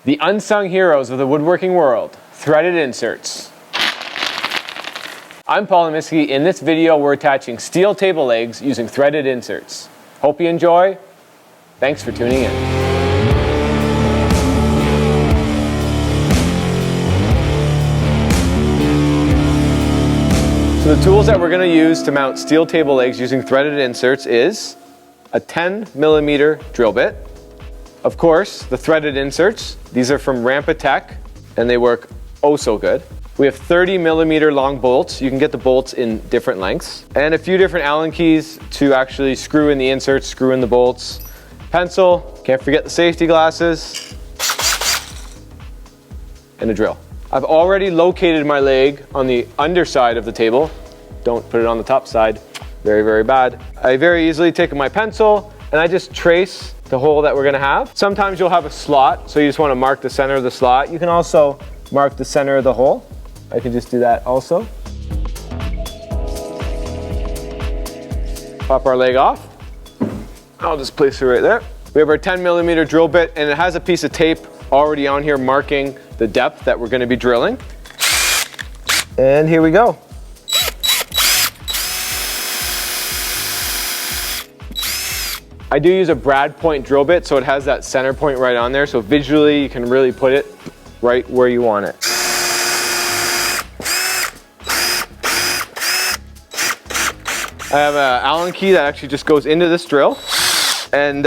The unsung heroes of the woodworking world, threaded inserts. I'm Paul Lemiski. In this video, we're attaching steel table legs using threaded inserts. Hope you enjoy. Thanks for tuning in. So the tools that we're going to use to mount steel table legs using threaded inserts is a 10mm drill bit. Of course, the threaded inserts. These are from Rampa and they work oh so good. We have 30mm long bolts. You can get the bolts in different lengths. And a few different Allen keys to actually screw in the inserts, screw in the bolts. Pencil, can't forget the safety glasses. And a drill. I've already located my leg on the underside of the table. Don't put it on the top side. Very, very bad. I very easily take my pencil and I just trace the hole that we're gonna have. Sometimes you'll have a slot, so you just wanna mark the center of the slot. You can also mark the center of the hole. I can just do that also. Pop our leg off. I'll just place it right there. We have our 10mm drill bit and it has a piece of tape already on here marking the depth that we're gonna be drilling. And here we go. I do use a brad point drill bit, so it has that center point right on there, so visually you can really put it right where you want it. I have an Allen key that actually just goes into this drill, and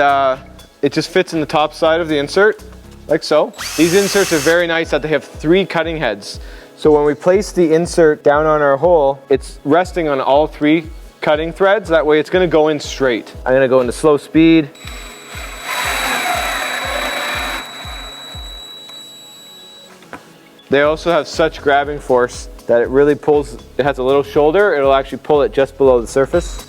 it just fits in the top side of the insert, like so. These inserts are very nice that they have 3 cutting heads. So when we place the insert down on our hole, it's resting on all 3 cutting threads. That way it's going to go in straight. I'm going to go into slow speed. They also have such grabbing force that it really pulls. It has a little shoulder. It'll actually pull it just below the surface.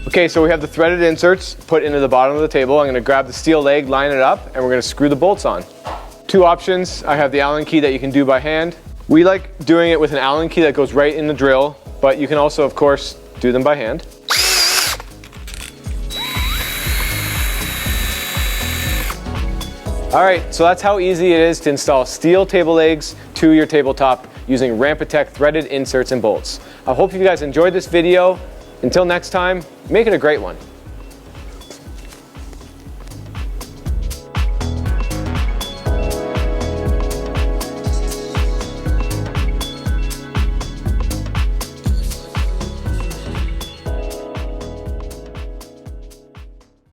Okay, so we have the threaded inserts put into the bottom of the table. I'm going to grab the steel leg, line it up, and we're going to screw the bolts on. 2 options. I have the Allen key that you can do by hand. We like doing it with an Allen key that goes right in the drill, but you can also, of course, do them by hand. Alright, so that's how easy it is to install steel table legs to your tabletop using Rampa threaded inserts and bolts. I hope you guys enjoyed this video. Until next time, make it a great one.